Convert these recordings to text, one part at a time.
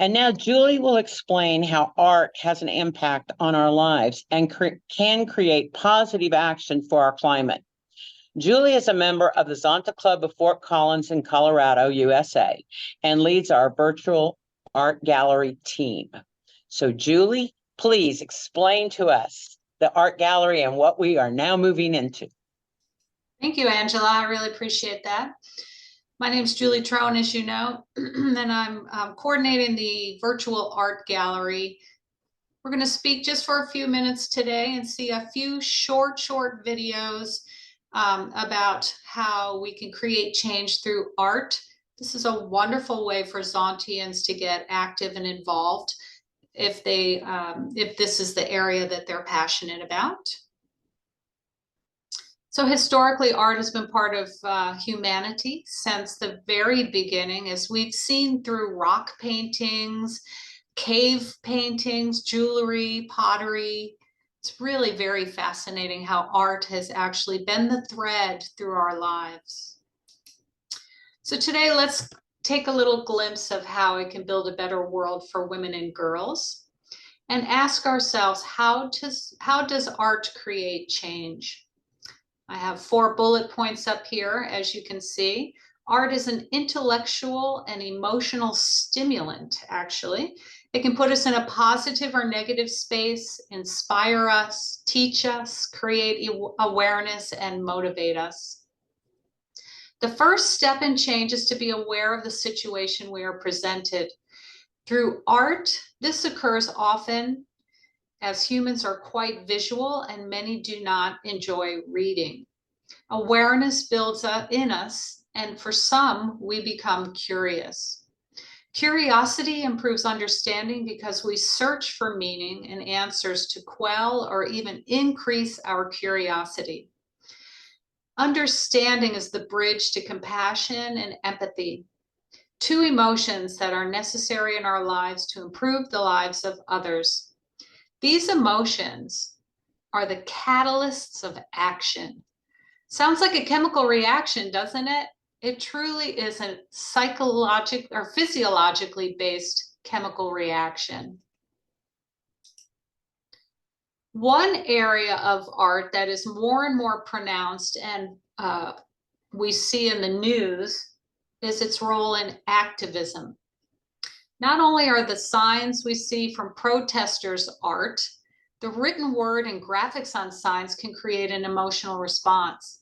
And now Julie will explain how art has an impact on our lives and can create positive action for our climate. Julie is a member of the Zonta Club of Fort Collins in Colorado, USA, and leads our virtual art gallery team. So Julie, please explain to us the art gallery and what we are now moving into. Thank you, Angela. I really appreciate that. My name is Julie Trone, as you know, and I'm coordinating the virtual art gallery. We're going to speak just for a few minutes today and see a few short videos about how we can create change through art. This is a wonderful way for Zontians to get active and involved if this is the area that they're passionate about. So historically, art has been part of humanity since the very beginning, as we've seen through rock paintings, cave paintings, jewelry, pottery. It's really very fascinating how art has actually been the thread through our lives. So today, let's take a little glimpse of how it can build a better world for women and girls, and ask ourselves, how does art create change? I have 4 bullet points up here, as you can see. Art is an intellectual and emotional stimulant, actually. It can put us in a positive or negative space, inspire us, teach us, create awareness, and motivate us. The first step in change is to be aware of the situation we are presented. Through art, this occurs often as humans are quite visual and many do not enjoy reading. Awareness builds up in us, and for some, we become curious. Curiosity improves understanding because we search for meaning and answers to quell or even increase our curiosity. Understanding is the bridge to compassion and empathy, 2 emotions that are necessary in our lives to improve the lives of others. These emotions are the catalysts of action. Sounds like a chemical reaction, doesn't it? It truly is a psychological or physiologically based chemical reaction. One area of art that is more and more pronounced and we see in the news is its role in activism. Not only are the signs we see from protesters art, the written word and graphics on signs can create an emotional response.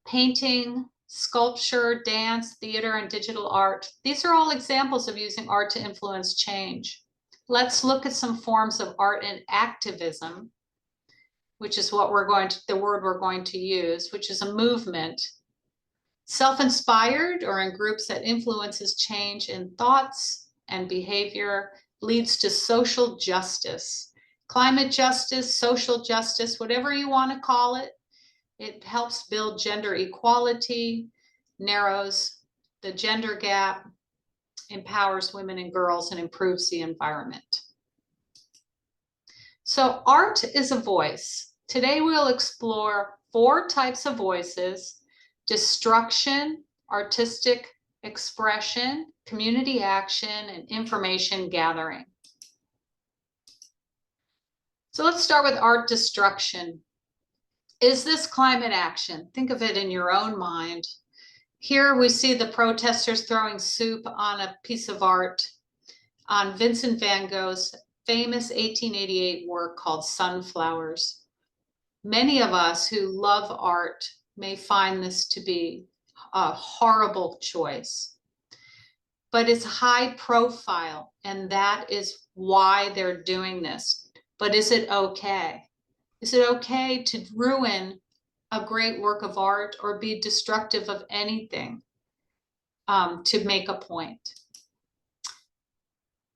Painting, sculpture, dance, theater, and digital art, these are all examples of using art to influence change. Let's look at some forms of art and activism, which is what the word we're going to use, which is a movement. Self-inspired, or in groups that influences change in thoughts and behavior, leads to social justice, climate justice, social justice, whatever you want to call it. It helps build gender equality, narrows the gender gap, empowers women and girls, and improves the environment. So art is a voice. Today we'll explore 4 types of voices: destruction, artistic expression, community action, and information gathering. So let's start with art destruction. Is this climate action? Think of it in your own mind. Here we see the protesters throwing soup on a piece of art on Vincent van Gogh's famous 1888 work called Sunflowers. Many of us who love art may find this to be a horrible choice, but it's high profile, and that is why they're doing this. But is it okay? Is it okay to ruin a great work of art or be destructive of anything to make a point?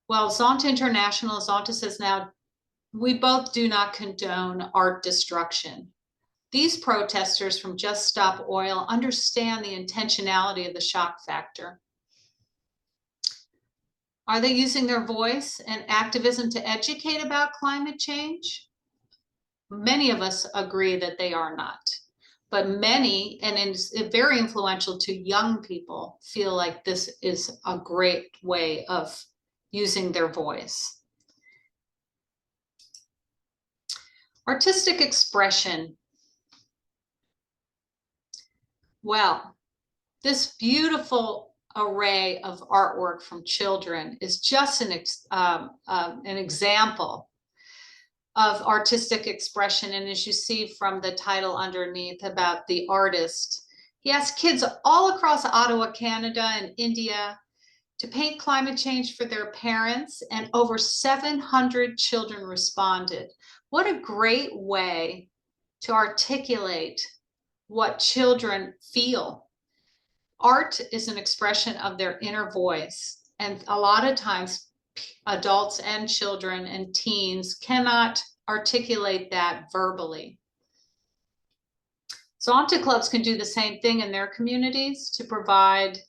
Well, Zonta International, Zonta says now, we both do not condone art destruction. These protesters from Just Stop Oil understand the intentionality of the shock factor. Are they using their voice and activism to educate about climate change? Many of us agree that they are not. But many, and it's very influential to young people, feel like this is a great way of using their voice. Artistic expression. Well, this beautiful array of artwork from children is just an example of artistic expression. And as you see from the title underneath about the artist, he asked kids all across Ottawa, Canada and India to paint climate change for their parents, and over 700 children responded. What a great way to articulate what children feel. Art is an expression of their inner voice, and a lot of times adults and children and teens cannot articulate that verbally. Zonta clubs can do the same thing in their communities to provide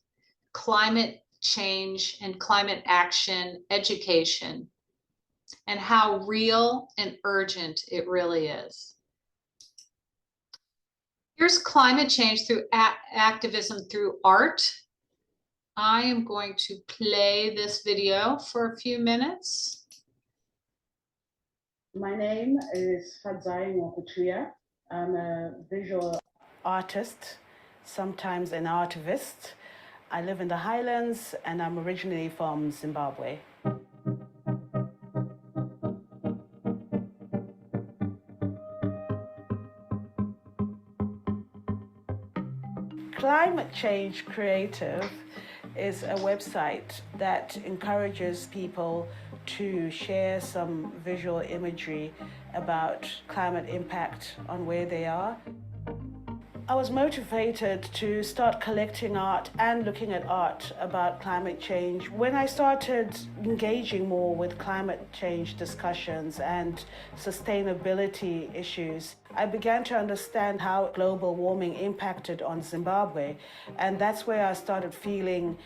climate change and climate action education and how real and urgent it really is. Here's climate change through activism through art. I am going to play this video for a few minutes. My name is Fadzai Mwakutria. I'm a visual artist, sometimes an artivist. I live in the Highlands and I'm originally from Zimbabwe. Climate Change Creative is a website that encourages people to share some visual imagery about climate impact on where they are. I was motivated to start collecting art and looking at art about climate change when I started engaging more with climate change discussions and sustainability issues. I began to understand how global warming impacted on Zimbabwe, and that's where I started feeling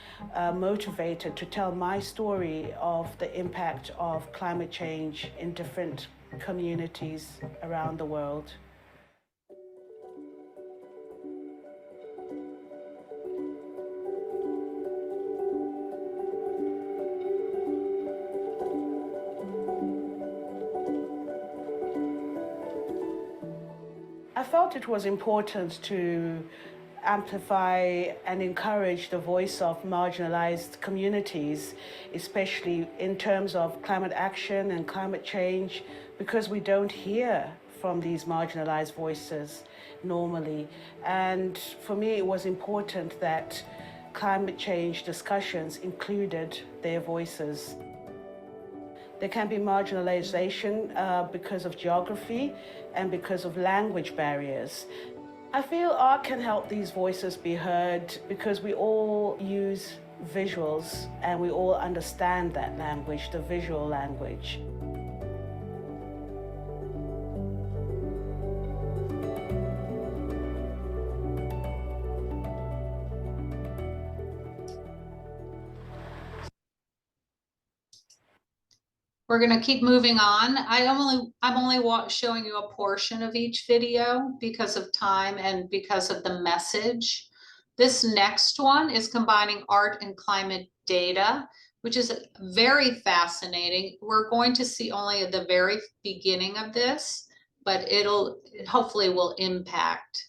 motivated to tell my story of the impact of climate change in different communities around the world. I felt it was important to amplify and encourage the voice of marginalized communities, especially in terms of climate action and climate change, because we don't hear from these marginalized voices normally. And for me, it was important that climate change discussions included their voices. There can be marginalization because of geography and because of language barriers. I feel art can help these voices be heard because we all use visuals and we all understand that language, the visual language. We're going to keep moving on. I'm only showing you a portion of each video because of time and because of the message. This next one is combining art and climate data, which is very fascinating. We're going to see only the very beginning of this, but it hopefully will impact.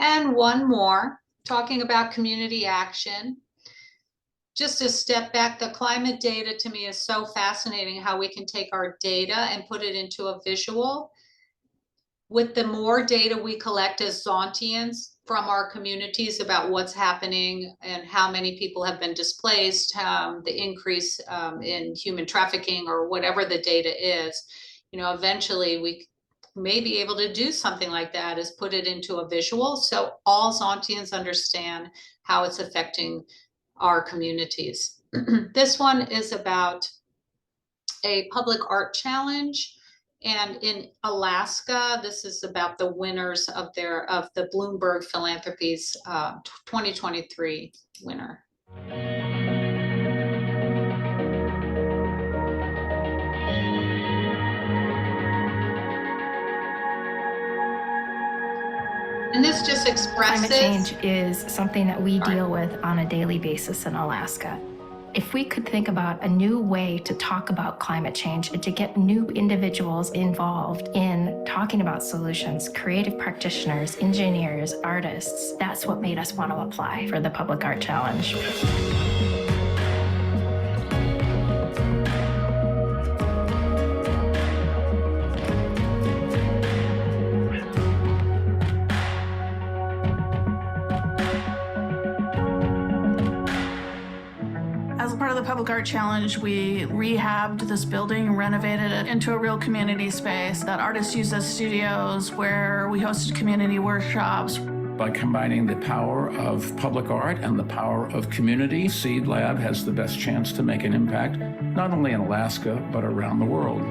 And one more, talking about community action. just a step back, the climate data to me is so fascinating, how we can take our data and put it into a visual. With the more data we collect as Zontians from our communities about what's happening and how many people have been displaced, the increase in human trafficking or whatever the data is, you know, eventually we may be able to do something like that, is put it into a visual so all Zontians understand how it's affecting our communities. This one is about a public art challenge. And in Alaska, this is about the winners of the Bloomberg Philanthropies 2023 winner. And this just expresses— Climate change is something that we deal with on a daily basis in Alaska. If we could think about a new way to talk about climate change and to get new individuals involved in talking about solutions, creative practitioners, engineers, artists, that's what made us want to apply for the Public Art Challenge. As a part of the Public Art Challenge, we rehabbed this building and renovated it into a real community space that artists use as studios, where we hosted community workshops. By combining the power of public art and the power of community, Seed Lab has the best chance to make an impact, not only in Alaska, but around the world.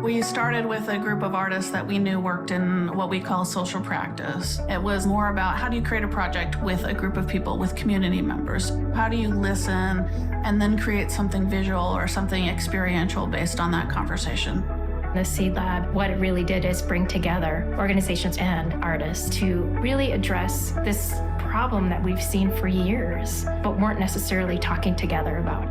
We started with a group of artists that we knew worked in what we call social practice. It was more about how do you create a project with a group of people, with community members? How do you listen and then create something visual or something experiential based on that conversation? The Seed Lab, what it really did is bring together organizations and artists to really address this problem that we've seen for years, but weren't necessarily talking together about.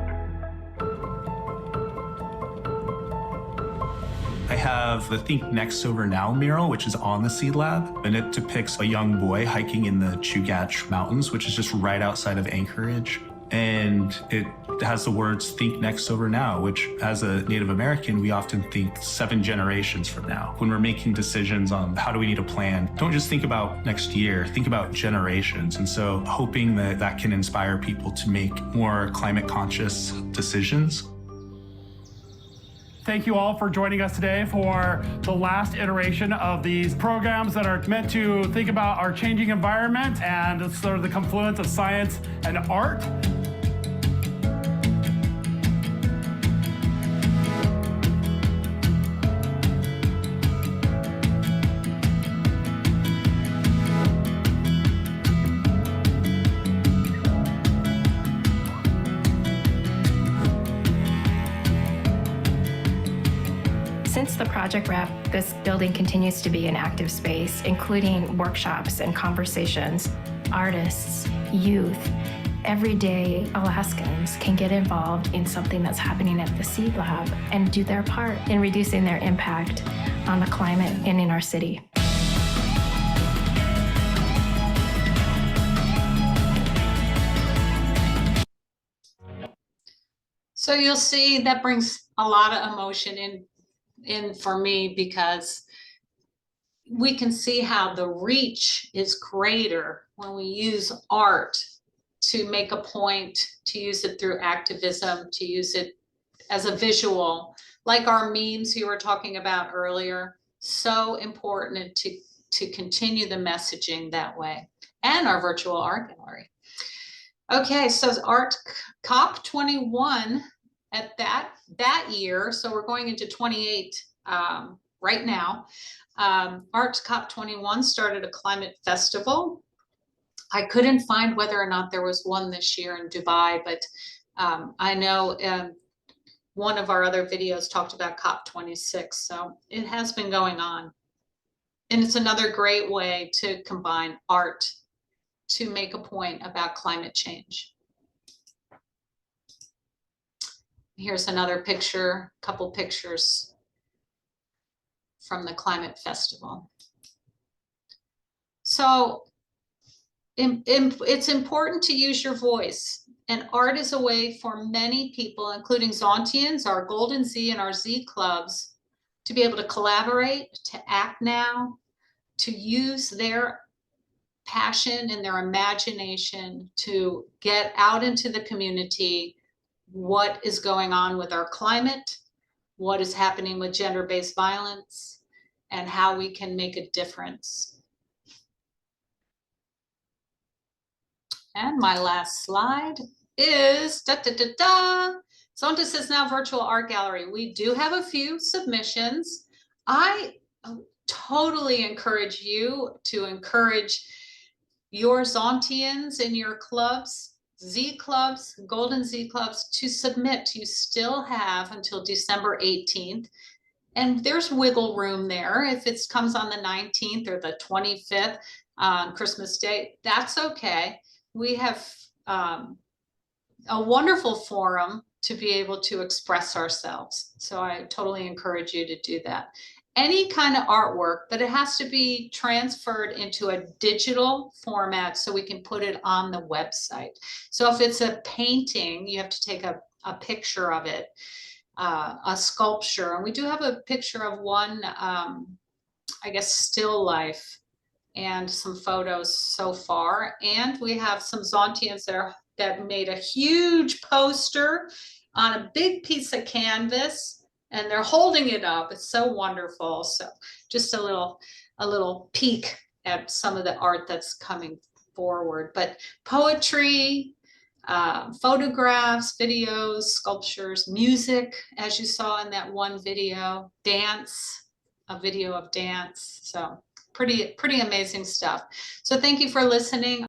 I have the Think Next Over Now mural, which is on the Seed Lab, and it depicts a young boy hiking in the Chugach Mountains, which is just right outside of Anchorage. And it has the words Think Next Over Now, which as a Native American, we often think 7 generations from now. When we're making decisions on how do we need a plan, don't just think about next year, think about generations. And so hoping that that can inspire people to make more climate conscious decisions. Thank you all for joining us today for the last iteration of these programs that are meant to think about our changing environment and sort of the confluence of science and art. Since the project wrapped, this building continues to be an active space, including workshops and conversations. Artists, youth, everyday Alaskans can get involved in something that's happening at the Seed Lab and do their part in reducing their impact on the climate and in our city. So you'll see that brings a lot of emotion in for me, because we can see how the reach is greater when we use art to make a point, to use it through activism, to use it as a visual, like our memes you were talking about earlier. So important to continue the messaging that way, and our virtual art gallery. Okay, so Art COP21 at that year, so we're going into 28 right now. Art COP21 started a climate festival. I couldn't find whether or not there was one this year in Dubai, but I know one of our other videos talked about COP26, so it has been going on. And it's another great way to combine art to make a point about climate change. Here's another picture, couple pictures from the Climate Festival. So it's important to use your voice, and art is a way for many people, including Zontians, our Golden Z and our Z clubs, to be able to collaborate, to act now, to use their passion and their imagination to get out into the community what is going on with our climate, what is happening with gender-based violence, and how we can make a difference. And my last slide is Zonta says now virtual art gallery. We do have a few submissions. I totally encourage you to encourage your Zontians in your clubs, Z clubs, Golden Z clubs, to submit. You still have until December 18th. And there's wiggle room there. If it comes on the 19th or the 25th on Christmas Day, that's okay. We have a wonderful forum to be able to express ourselves. So I totally encourage you to do that. Any kind of artwork, but it has to be transferred into a digital format so we can put it on the website. So if it's a painting, you have to take a picture of it, a sculpture. And we do have a picture of one, I guess, still life and some photos so far. And we have some Zontians that made a huge poster on a big piece of canvas, and they're holding it up. It's so wonderful. So just a little peek at some of the art that's coming forward. But poetry, photographs, videos, sculptures, music, as you saw in that one video, dance, a video of dance. So pretty amazing stuff. So thank you for listening.